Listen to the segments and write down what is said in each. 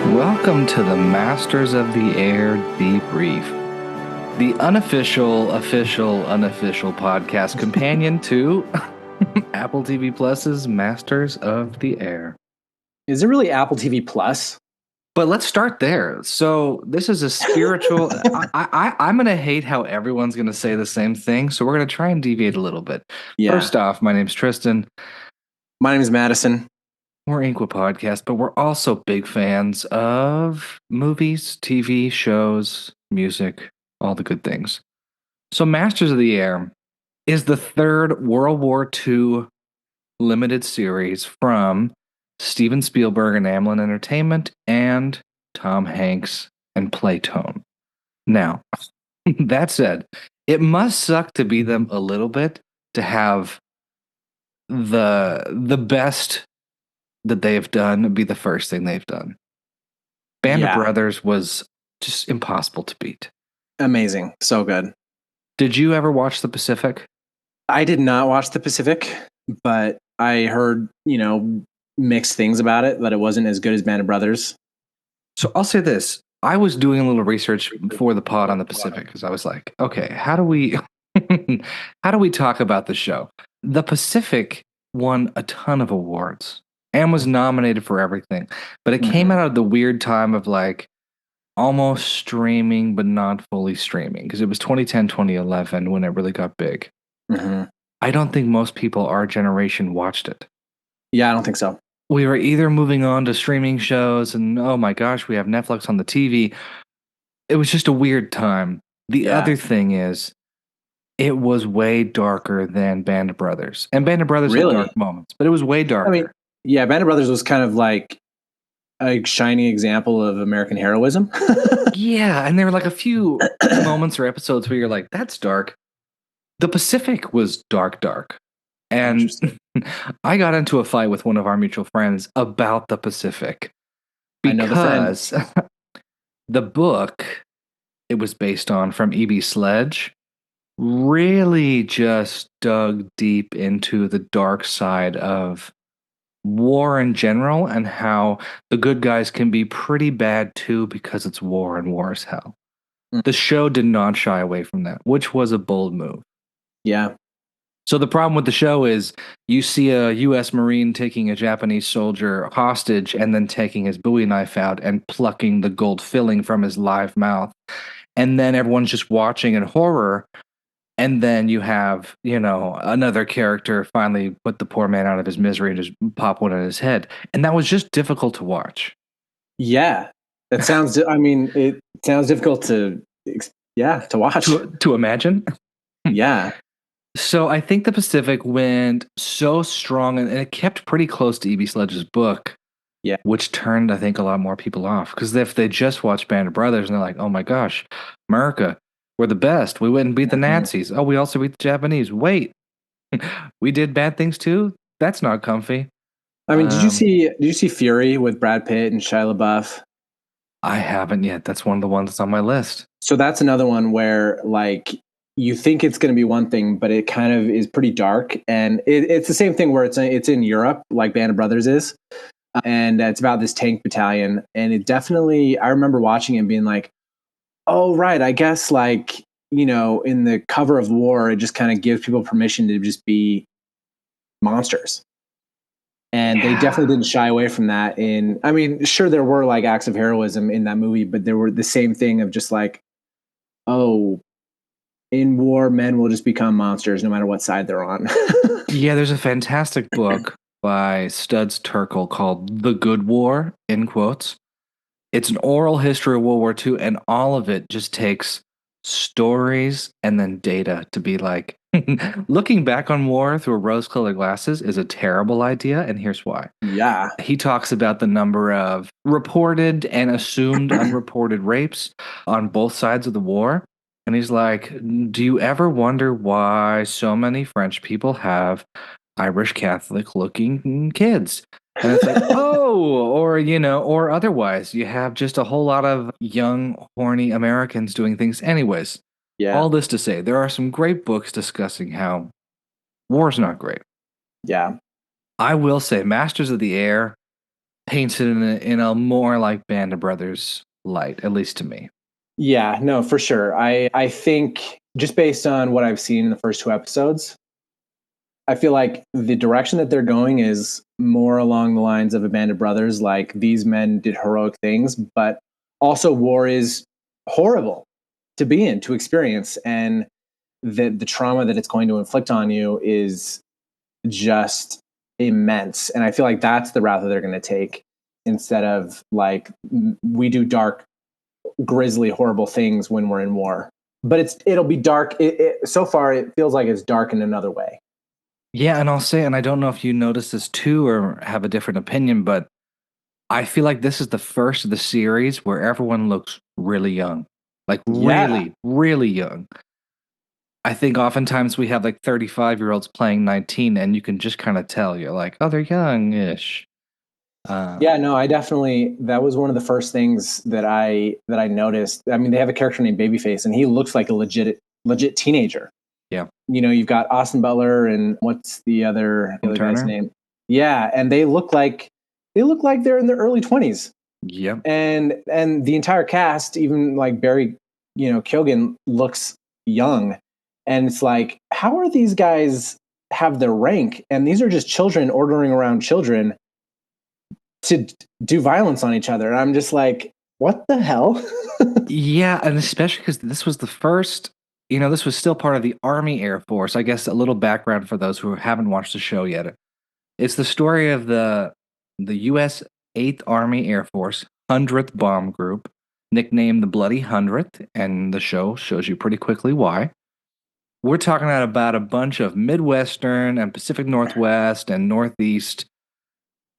Welcome to the Masters of the Air Debrief, the unofficial podcast companion to Apple TV Plus's Masters of the Air. Is it really Apple TV Plus? But let's start there. So this is a spiritual. I'm going to hate how everyone's going to say the same thing. So we're going to try and deviate a little bit. Yeah. First off, my name's Tristan. My name is Madison. We're Inqua Podcast, but we're also big fans of movies, TV shows, music, all the good things. So Masters of the Air is the third World War II limited series from Steven Spielberg and Amblin Entertainment and Tom Hanks and Playtone. Now, that said, it must suck to be them a little bit to have the best that they've done be the first thing they've done. Band of Brothers was just impossible to beat. Amazing. So good. Did you ever watch The Pacific? I did not watch The Pacific, but I heard, mixed things about it, that it wasn't as good as Band of Brothers. So I'll say this. I was doing a little research before the pod on The Pacific because I was like, okay, how do we talk about the show? The Pacific won a ton of awards and was nominated for everything, but it came out of the weird time of like almost streaming but not fully streaming because it was 2010, 2011 when it really got big. I don't think most people our generation watched it. Yeah, I don't think so. We were either moving on to streaming shows and oh my gosh, we have Netflix on the TV. It was just a weird time. The other thing is it was way darker than Band of Brothers. And Band of Brothers had dark moments, but it was way darker. I mean, yeah, Band of Brothers was kind of like a shining example of American heroism. Yeah, and there were like a few moments or episodes where you're like, that's dark. The Pacific was dark. And I got into a fight with one of our mutual friends about the Pacific. Because the book it was based on from E.B. Sledge really just dug deep into the dark side of war in general and how the good guys can be pretty bad too because it's war and war is hell. The show did not shy away from that, which was a bold move. Yeah. So the problem with the show is you see a U.S. Marine taking a Japanese soldier hostage and then taking his Bowie knife out and plucking the gold filling from his live mouth. And then everyone's just watching in horror. And then you have, another character finally put the poor man out of his misery and just pop one on his head. And that was just difficult to watch. Yeah. It sounds difficult to watch. To imagine. Yeah. So I think the Pacific went so strong and it kept pretty close to E.B. Sledge's book. Yeah. Which turned, I think, a lot more people off. Because if they just watched Band of Brothers and they're like, oh my gosh, America, we're the best. We went and beat the Nazis. Oh, we also beat the Japanese. Wait, we did bad things too? That's not comfy. I mean, did you see Fury with Brad Pitt and Shia LaBeouf? I haven't yet. That's one of the ones that's on my list. So that's another one where like you think it's going to be one thing, but it kind of is pretty dark. And it's the same thing where it's in Europe, like Band of Brothers is. And it's about this tank battalion. And it definitely, I remember watching it and being like, oh, right. I guess like, in the cover of war, it just kind of gives people permission to just be monsters. And they definitely didn't shy away from that. Sure, there were like acts of heroism in that movie, but there were the same thing of just like, oh, in war, men will just become monsters no matter what side they're on. Yeah, there's a fantastic book by Studs Terkel called The Good War, in quotes. It's an oral history of World War II, and all of it just takes stories and then data to be like, looking back on war through rose-colored glasses is a terrible idea, and here's why. Yeah. He talks about the number of reported and assumed unreported rapes on both sides of the war. And he's like, do you ever wonder why so many French people have Irish Catholic looking kids? And it's like, or otherwise, you have just a whole lot of young, horny Americans doing things anyways. Yeah. All this to say, there are some great books discussing how war's not great. Yeah. I will say Masters of the Air paints it in a more like Band of Brothers light, at least to me. Yeah, no, for sure. I think just based on what I've seen in the first 2 episodes, I feel like the direction that they're going is more along the lines of a Band of Brothers. Like these men did heroic things, but also war is horrible to be in, to experience, and the trauma that it's going to inflict on you is just immense. And I feel like that's the route that they're going to take instead of like we do dark, grisly, horrible things when we're in war. But it'll be dark. So far, it feels like it's dark in another way. Yeah, and I'll say, and I don't know if you notice this too or have a different opinion, but I feel like this is the first of the series where everyone looks really young. Like Yeah, really, really young. I think oftentimes we have like 35-year-olds playing 19, and you can just kind of tell you're like, oh, they're young-ish. yeah, no, I definitely that was one of the first things that I noticed. I mean, they have a character named Babyface, and he looks like a legit teenager. Yeah. You've got Austin Butler and what's the other guy's Turner. name? Yeah, and they look like they're in their early 20s. Yep. And the entire cast, even like Barry, Keoghan looks young. And it's like, how are these guys have their rank? And these are just children ordering around children to do violence on each other. And I'm just like, what the hell? Yeah, and especially because this was the first, this was still part of the Army Air Force. I guess a little background for those who haven't watched the show yet. It's the story of the U.S. 8th Army Air Force 100th Bomb Group, nicknamed the Bloody 100th, and the show shows you pretty quickly why. We're talking about a bunch of Midwestern and Pacific Northwest and Northeast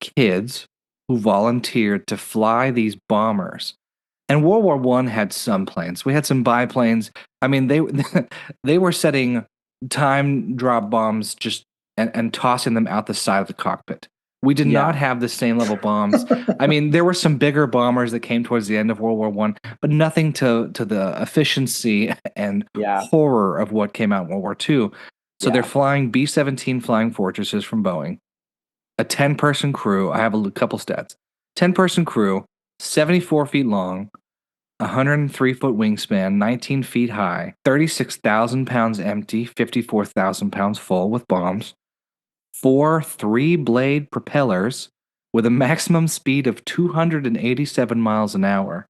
kids who volunteered to fly these bombers. And World War One had some planes. We had some biplanes. I mean, they they were setting time drop bombs just and tossing them out the side of the cockpit. We did not Yeah. have the same level bombs. I mean, there were some bigger bombers that came towards the end of World War One, but nothing to the efficiency and Yeah. horror of what came out in World War Two. So they're Yeah. flying B-17 Flying Fortresses from Boeing, a 10-person crew. I have a couple stats. 10-person crew, 74 feet long, 103-foot wingspan, 19 feet high, 36,000 pounds empty, 54,000 pounds full with bombs, 4 3-blade propellers with a maximum speed of 287 miles an hour,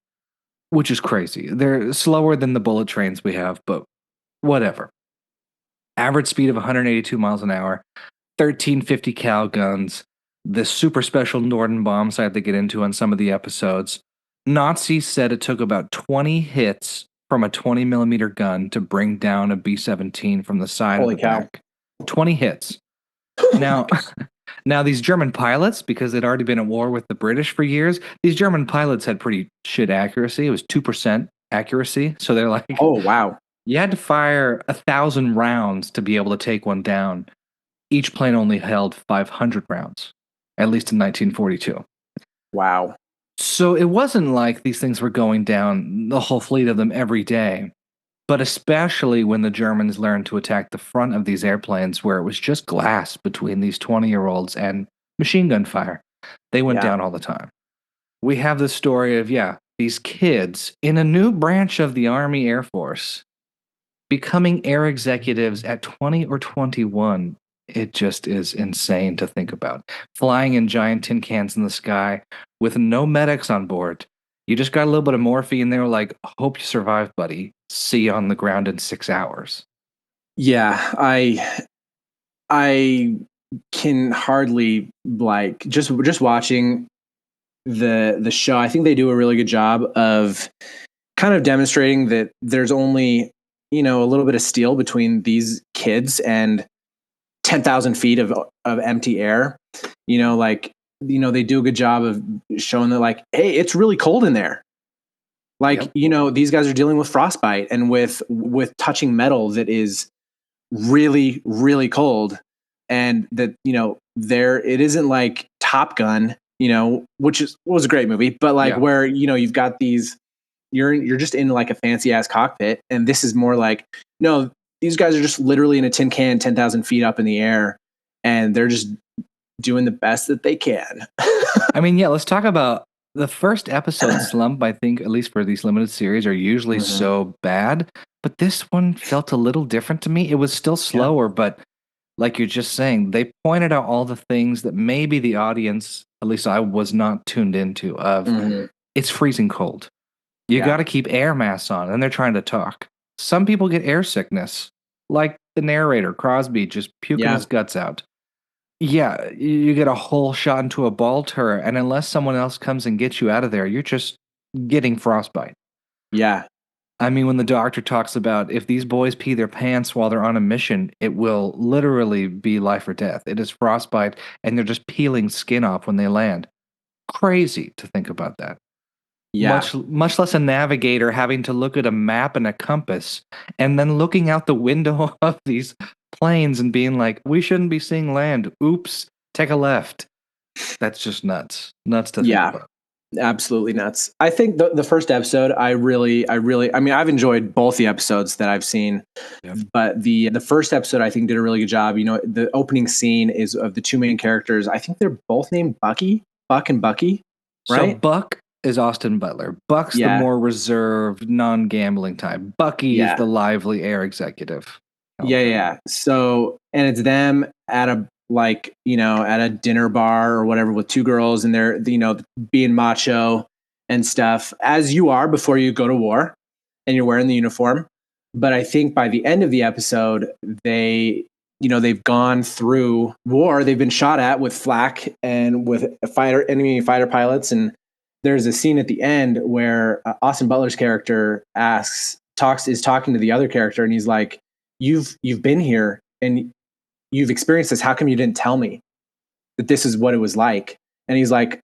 which is crazy. They're slower than the bullet trains we have, but whatever. Average speed of 182 miles an hour, 1350 cal guns, the super special Norden bomb sight they get into on some of the episodes. Nazis said it took about 20 hits from a 20 millimeter gun to bring down a B 17 from the side Holy of the cow. back. 20 hits. Now, now these German pilots, because they'd already been at war with the British for years, these German pilots had pretty shit accuracy. It was 2% accuracy. So they're like, Oh, wow. you had to fire 1,000 rounds to be able to take one down. Each plane only held 500 rounds, at least in 1942. Wow. So it wasn't like these things were going down, the whole fleet of them every day. But especially when the Germans learned to attack the front of these airplanes where it was just glass between these 20-year-olds and machine gun fire. They went Yeah. down all the time. We have the story of, these kids in a new branch of the Army Air Force becoming air executives at 20 or 21. It just is insane to think about. Flying in giant tin cans in the sky with no medics on board. You just got a little bit of morphine. They were like, hope you survive, buddy. See you on the ground in 6 hours. Yeah. I can hardly like just watching the show. I think they do a really good job of kind of demonstrating that there's only, a little bit of steel between these kids and 10,000 feet of empty air. They do a good job of showing that like, hey, it's really cold in there. Like, Yep. these guys are dealing with frostbite and with touching metal that is really, really cold. And that, it isn't like Top Gun, which was a great movie, but like Yeah. where, you've got these, you're just in like a fancy ass cockpit. And this is more like, no, these guys are just literally in a tin can, 10,000 feet up in the air, and they're just doing the best that they can. I mean, yeah, let's talk about the first episode slump. I think, at least for these limited series, are usually so bad. But this one felt a little different to me. It was still slower, but like you're just saying, they pointed out all the things that maybe the audience, at least I was not tuned into, of it's freezing cold. You got to keep air masks on, and they're trying to talk. Some people get air sickness, like the narrator, Crosby, just puking his guts out. Yeah, you get a whole shot into a ball turret, and unless someone else comes and gets you out of there, you're just getting frostbite. Yeah. I mean, when the doctor talks about if these boys pee their pants while they're on a mission, it will literally be life or death. It is frostbite, and they're just peeling skin off when they land. Crazy to think about that. Yeah. Much less a navigator having to look at a map and a compass and then looking out the window of these planes and being like, we shouldn't be seeing land. Oops, take a left. That's just nuts. Nuts to think about. Absolutely nuts. I think the first episode, I mean, I've enjoyed both the episodes that I've seen, but the first episode I think did a really good job. You know, the opening scene is of the two main characters. I think they're both named Buck and Bucky, right? So Buck is Austin Butler. Buck's the more reserved, non-gambling type. Bucky is the lively air executive. Yeah. So, and it's them at a, like, you know, at a dinner bar or whatever with two girls, and they're, you know, being macho and stuff, as you are before you go to war and you're wearing the uniform. But I think by the end of the episode, they, you know, they've gone through war. They've been shot at with flak and with enemy fighter pilots. And there's a scene at the end where Austin Butler's character is talking to the other character, and he's like, you've been here and you've experienced this. How come you didn't tell me that this is what it was like? And he's like,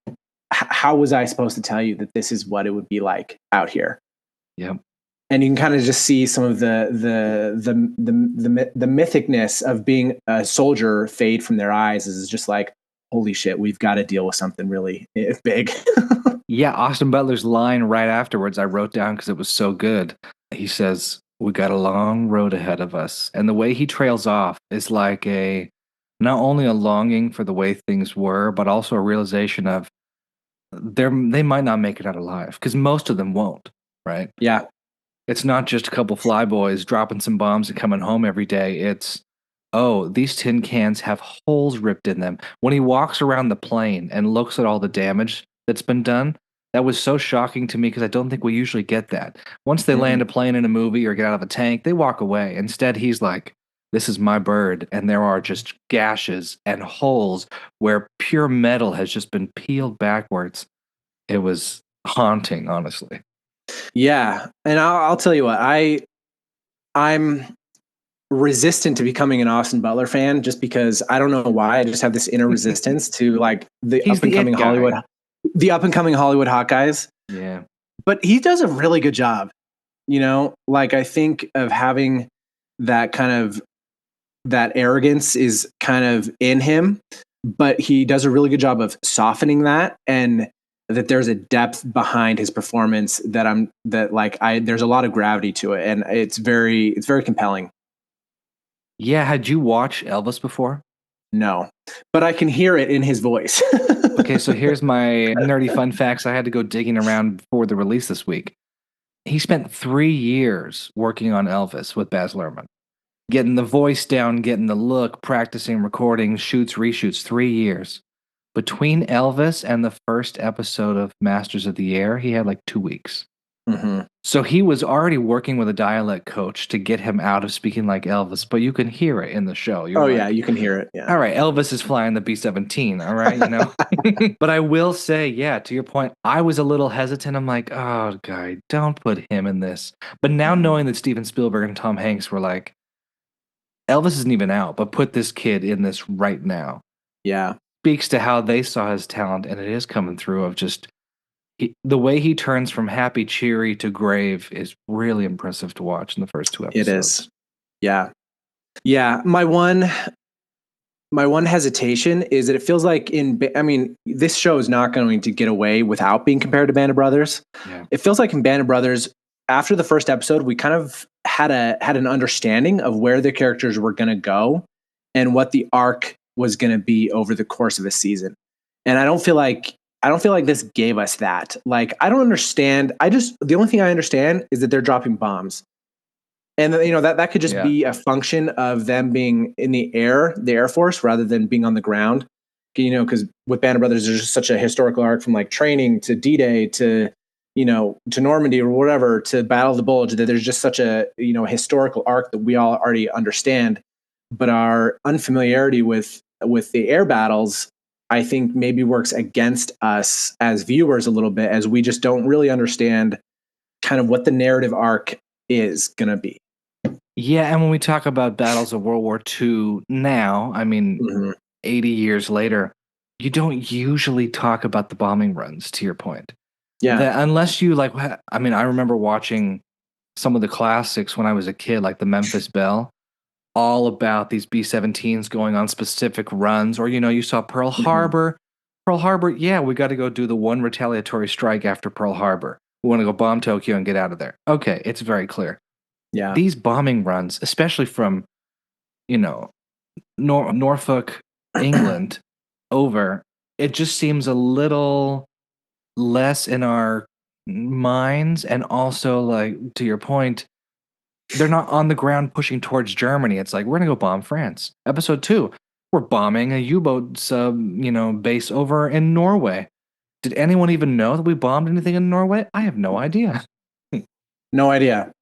how was I supposed to tell you that this is what it would be like out here? Yep. And you can kind of just see some of the mythicness of being a soldier fade from their eyes. Is just like, holy shit, we've got to deal with something really big. Yeah, Austin Butler's line right afterwards I wrote down because it was so good. He says, we got a long road ahead of us. And the way he trails off is like not only a longing for the way things were, but also a realization of they might not make it out alive, because most of them won't, right? Yeah. It's not just a couple flyboys dropping some bombs and coming home every day. It's, oh, these tin cans have holes ripped in them. When he walks around the plane and looks at all the damage that's been done, that was so shocking to me because I don't think we usually get that. Once they land a plane in a movie or get out of a tank, they walk away. Instead, he's like, this is my bird, and there are just gashes and holes where pure metal has just been peeled backwards. It was haunting, honestly. Yeah, and I'll tell you what, I'm resistant to becoming an Austin Butler fan just because I don't know why. I just have this inner resistance to like the up and coming Hollywood hot guys. Yeah, but he does a really good job. You know, like I think of having that kind of that arrogance is kind of in him, but he does a really good job of softening that, and that there's a depth behind his performance there's a lot of gravity to it, and it's very compelling. Yeah, had you watched Elvis before? No, but I can hear it in his voice. Okay, so here's my nerdy fun facts. I had to go digging around for the release this week. He spent 3 years working on Elvis with Baz Luhrmann. Getting the voice down, getting the look, practicing recordings, shoots, reshoots, 3 years. Between Elvis and the first episode of Masters of the Air, he had like 2 weeks. Mm-hmm. So he was already working with a dialect coach to get him out of speaking like Elvis, but you can hear it in the show. Yeah, you can hear it. Yeah. All right, Elvis is flying the B-17, all right, you know? But I will say, yeah, to your point, I was a little hesitant. I'm like, oh, guy, don't put him in this. But now knowing that Steven Spielberg and Tom Hanks were like, Elvis isn't even out, but put this kid in this right now. Yeah. Speaks to how they saw his talent, and it is coming through of just the way he turns from happy, cheery to grave is really impressive to watch in the first 2 episodes. It is. Yeah. Yeah. My one hesitation is that it feels like this show is not going to get away without being compared to Band of Brothers. Yeah. It feels like in Band of Brothers, after the first episode, we kind of had an understanding of where the characters were going to go and what the arc was going to be over the course of a season. And I don't feel like I don't feel like this gave us that. Like, I don't understand. The only thing I understand is that they're dropping bombs. And that could just be a function of them being in the Air Force, rather than being on the ground. Because with Band of Brothers, there's just such a historical arc from like training to D-Day to to Normandy or whatever, to Battle of the Bulge, that there's just such a historical arc that we all already understand. But our unfamiliarity with the air battles, I think, maybe works against us as viewers a little bit, as we just don't really understand kind of what the narrative arc is going to be. Yeah, and when we talk about battles of World War II now, I mean, 80 years later, you don't usually talk about the bombing runs, to your point. Yeah. Unless you like, I mean, I remember watching some of the classics when I was a kid, like the Memphis Belle, all about these B-17s going on specific runs. Or, you saw Pearl Harbor. Pearl Harbor, yeah, we got to go do the one retaliatory strike after Pearl Harbor. We want to go bomb Tokyo and get out of there. Okay, it's very clear. Yeah. These bombing runs, especially from, Norfolk, England, over, it just seems a little less in our minds. And also, like, to your point, they're not on the ground pushing towards Germany. It's like, we're going to go bomb France. Episode 2, we're bombing a U-boat sub, base over in Norway. Did anyone even know that we bombed anything in Norway? I have no idea. No idea.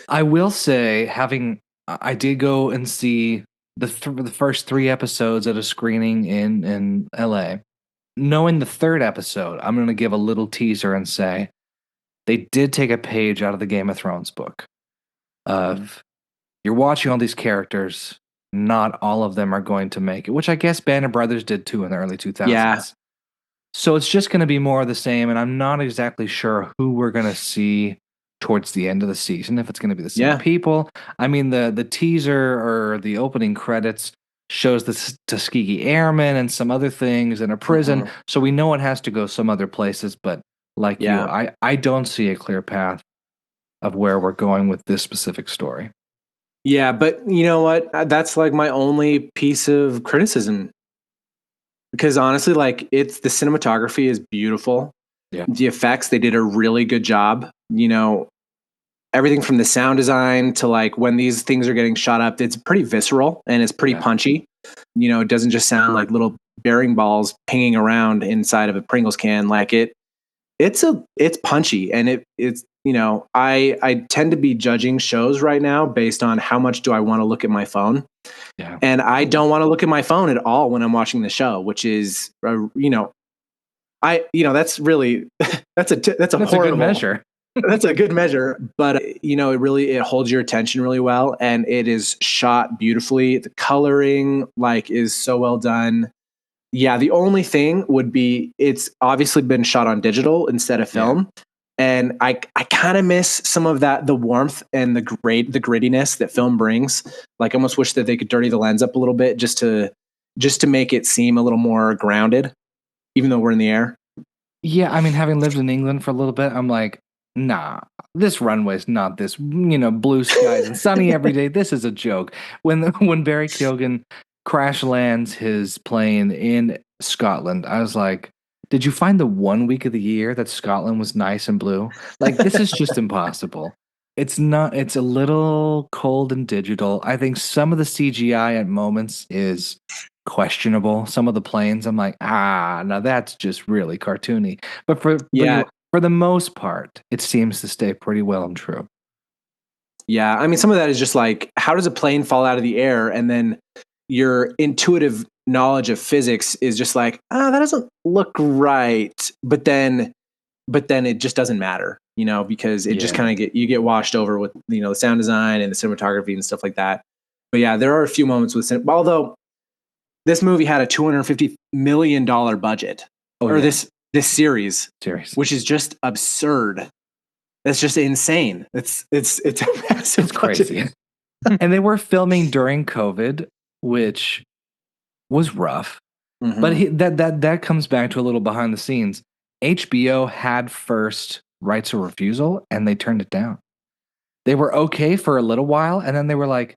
I will say, I did go and see the first 3 episodes at a screening in LA. Knowing the 3rd episode, I'm going to give a little teaser and say they did take a page out of the Game of Thrones book. Of you're watching all these characters, not all of them are going to make it, which I guess Band of Brothers did too in the early 2000s. Yeah. So it's just going to be more of the same, and I'm not exactly sure who we're going to see towards the end of the season, if it's going to be the same people. I mean, the teaser or the opening credits shows the Tuskegee Airmen and some other things in a prison, so we know it has to go some other places, but like you, I don't see a clear path of where we're going with this specific story. Yeah, but you know what? That's like my only piece of criticism. Because honestly, like, the cinematography is beautiful. Yeah. The effects, they did a really good job. Everything from the sound design to like when these things are getting shot up, it's pretty visceral and it's pretty punchy. It doesn't just sound like little bearing balls pinging around inside of a Pringles can. Like it's punchy, and it's I tend to be judging shows right now based on how much do I want to look at my phone. Yeah. And I don't want to look at my phone at all when I'm watching the show, which is that's really that's a horrible good measure. That's a good measure, but it holds your attention really well, and it is shot beautifully. The coloring is so well done. Yeah, the only thing would be it's obviously been shot on digital instead of film. Yeah. And I kind of miss some of the warmth and the grittiness that film brings. Like, I almost wish that they could dirty the lens up a little bit just to make it seem a little more grounded, even though we're in the air. Yeah, I mean, having lived in England for a little bit, I'm like, nah, this runway's not this, blue skies and sunny every day. This is a joke. When Barry Keoghan crash lands his plane in Scotland, I was like, did you find the 1 week of the year that Scotland was nice and blue? Like, this is just impossible. It's not, it's a little cold and digital. I think some of the CGI at moments is questionable. Some of the planes, I'm like, now that's just really cartoony. But for the most part, it seems to stay pretty well and true. Yeah, I mean, some of that is just like, how does a plane fall out of the air? And then your intuitive knowledge of physics is just like, that doesn't look right. But then it just doesn't matter, because it just kind of you get washed over with, the sound design and the cinematography and stuff like that. But yeah, there are a few moments with although this movie had a $250 million budget, this series, which is just absurd. That's just insane. It's a massive. It's crazy. And they were filming during COVID, which was rough. Mm-hmm. But that comes back to a little behind the scenes. HBO had first rights of refusal, and they turned it down. They were okay for a little while, and then they were like,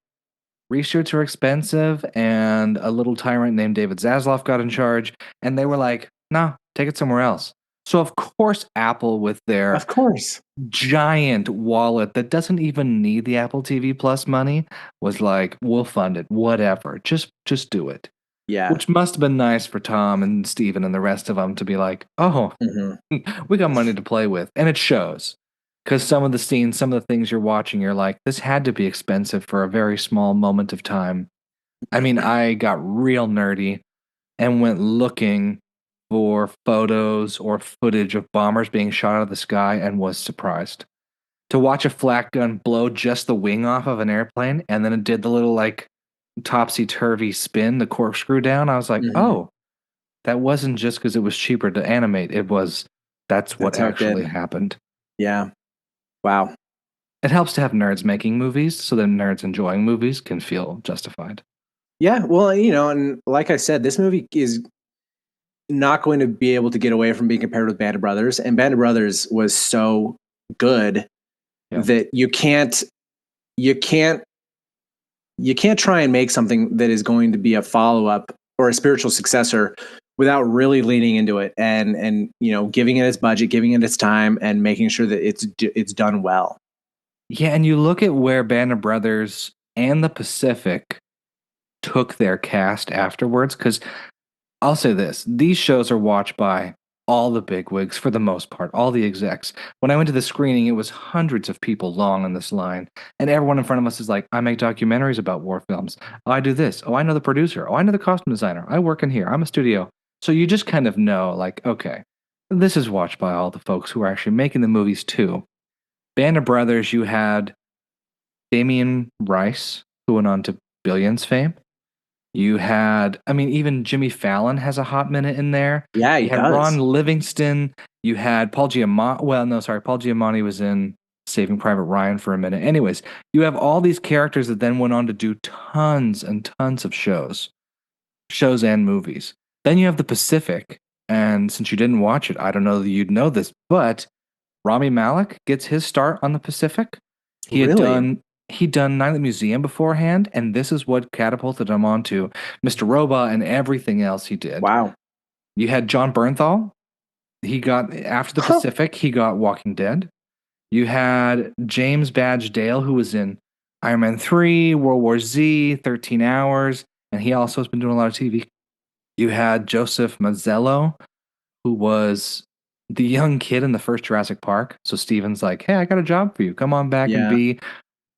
reshoots are expensive, and a little tyrant named David Zaslav got in charge, and they were like, no, take it somewhere else. So of course Apple with their Of course. giant wallet that doesn't even need the Apple TV Plus money was like, we'll fund it, whatever. Just do it. Yeah. Which must have been nice for Tom and Steven and the rest of them to be like, oh, we got money to play with. And it shows. Because some of the scenes, some of the things you're watching, you're like, this had to be expensive for a very small moment of time. I mean, I got real nerdy and went looking for photos or footage of bombers being shot out of the sky and was surprised. To watch a flak gun blow just the wing off of an airplane and then it did the little like topsy turvy spin, the corkscrew down, I was like, oh, that wasn't just because it was cheaper to animate. That's what how it did. actually happened. Yeah. Wow. It helps to have nerds making movies so that nerds enjoying movies can feel justified. Yeah. Well, and like I said, this movie is not going to be able to get away from being compared with Band of Brothers. And Band of Brothers was so good that you can't try and make something that is going to be a follow-up or a spiritual successor without really leaning into it and giving it its budget, giving it its time, and making sure that it's done well. Yeah, and you look at where Band of Brothers and the Pacific took their cast afterwards, because I'll say this, these shows are watched by all the bigwigs for the most part, all the execs. When I went to the screening, it was hundreds of people long on this line, and everyone in front of us is like, I make documentaries about war films. Oh, I do this. Oh, I know the producer. Oh, I know the costume designer. I work in here. I'm a studio. So you just kind of know, like, okay, this is watched by all the folks who are actually making the movies too. Band of Brothers, you had Damien Rice, who went on to Billions fame. You had, I mean, even Jimmy Fallon has a hot minute in there. Yeah, you had Ron Livingston. You had Paul Giamatti. Well, no, sorry. Paul Giamatti was in Saving Private Ryan for a minute. Anyways, you have all these characters that then went on to do tons and tons of shows and movies. Then you have the Pacific. And since you didn't watch it, I don't know that you'd know this, but Rami Malek gets his start on the Pacific. He'd done Night at the Museum beforehand, and this is what catapulted him onto Mr. Robot and everything else he did. Wow. You had John Bernthal. He got, after the Pacific, he got Walking Dead. You had James Badge Dale, who was in Iron Man 3, World War Z, 13 Hours, and he also has been doing a lot of TV. You had Joseph Mazzello, who was the young kid in the first Jurassic Park. So Steven's like, hey, I got a job for you. Come on back and be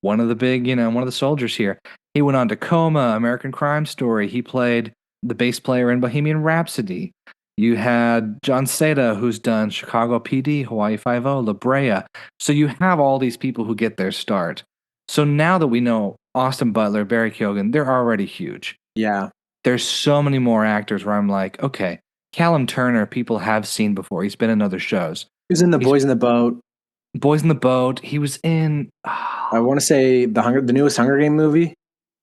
one of the big, one of the soldiers here. He went on to Coma, American Crime Story. He played the bass player in Bohemian Rhapsody. You had John Seda, who's done Chicago PD, Hawaii Five-0, La Brea. So you have all these people who get their start. So now that we know Austin Butler, Barry Keoghan, they're already huge. Yeah. There's so many more actors where I'm like, okay, Callum Turner, people have seen before. He's been in other shows. He was in Boys in the Boat. Boys in the Boat. He was in... I want to say the newest Hunger Game movie.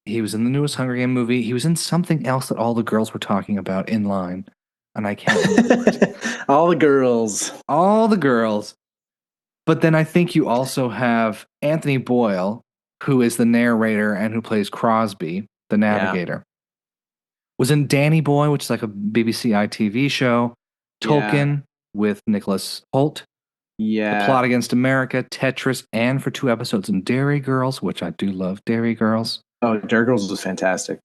He was in the newest Hunger Game movie. He was in something else that all the girls were talking about in line. And I can't remember it. All the girls. All the girls. But then I think you also have Anthony Boyle, who is the narrator and who plays Crosby, the navigator. Was in Danny Boy, which is like a BBC ITV show. Tolkien with Nicholas Hoult. Yeah. The Plot Against America, Tetris, and for 2 episodes in Dairy Girls, which I do love Dairy Girls. Oh, Dairy Girls was fantastic.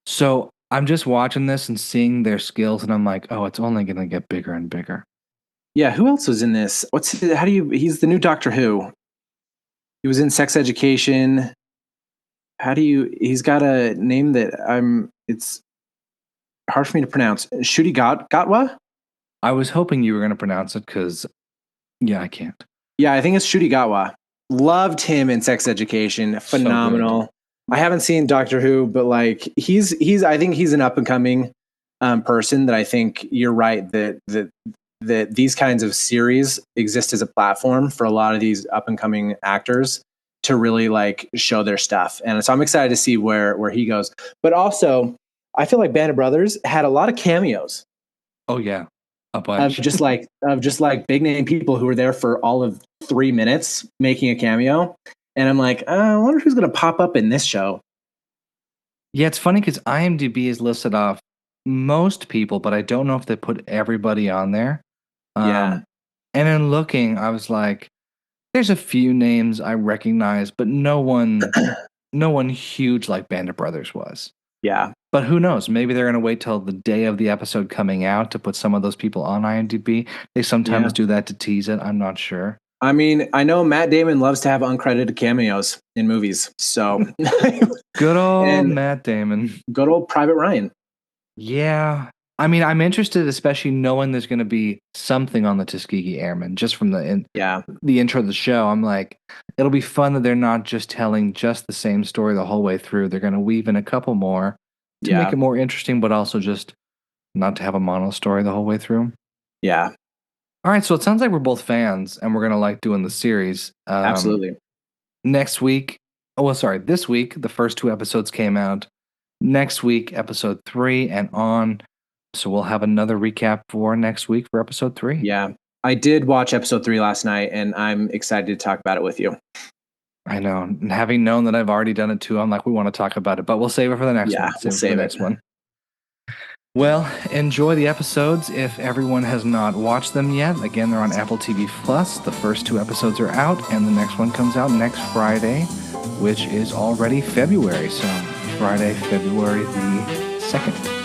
So I'm just watching this and seeing their skills, and I'm like, oh, it's only going to get bigger and bigger. Yeah, who else was in this? He's the new Doctor Who. He was in Sex Education. He's got a name that it's hard for me to pronounce. Ncuti Gatwa? I was hoping you were going to pronounce it because, I can't. Yeah, I think it's Ncuti Gatwa. Loved him in Sex Education. Phenomenal. So I haven't seen Doctor Who, but like I think he's an up and coming person that I think you're right that these kinds of series exist as a platform for a lot of these up and coming actors to really like show their stuff. And so I'm excited to see where he goes. But also, I feel like Band of Brothers had a lot of cameos. Oh yeah. A bunch. Of just like big name people who were there for all of 3 minutes making a cameo. And I'm like, I wonder who's going to pop up in this show. Yeah, it's funny because IMDb is listed off most people, but I don't know if they put everybody on there. Yeah. And in looking, I was like, there's a few names I recognize, but no one huge like Band of Brothers was. Yeah. But who knows? Maybe they're going to wait till the day of the episode coming out to put some of those people on IMDb. They sometimes do that to tease it. I'm not sure. I mean, I know Matt Damon loves to have uncredited cameos in movies. So good old Matt Damon. Good old Private Ryan. Yeah. I mean, I'm interested, especially knowing there's going to be something on the Tuskegee Airmen just from the intro of the show. I'm like, it'll be fun that they're not just telling just the same story the whole way through. They're going to weave in a couple more to make it more interesting, but also just not to have a mono story the whole way through. Yeah. All right, so it sounds like we're both fans, and we're going to like doing the series. Absolutely. This week, the first 2 episodes came out. Next week, episode 3 and on. So we'll have another recap for next week for episode 3. Yeah. I did watch episode 3 last night, and I'm excited to talk about it with you. I know. And having known that I've already done it too, I'm like, we want to talk about it, but we'll save it for the next one. We'll save the next one. Well, enjoy the episodes if everyone has not watched them yet. Again, they're on Apple TV Plus. The first 2 episodes are out, and the next one comes out next Friday, which is already February. So Friday, February the 2nd.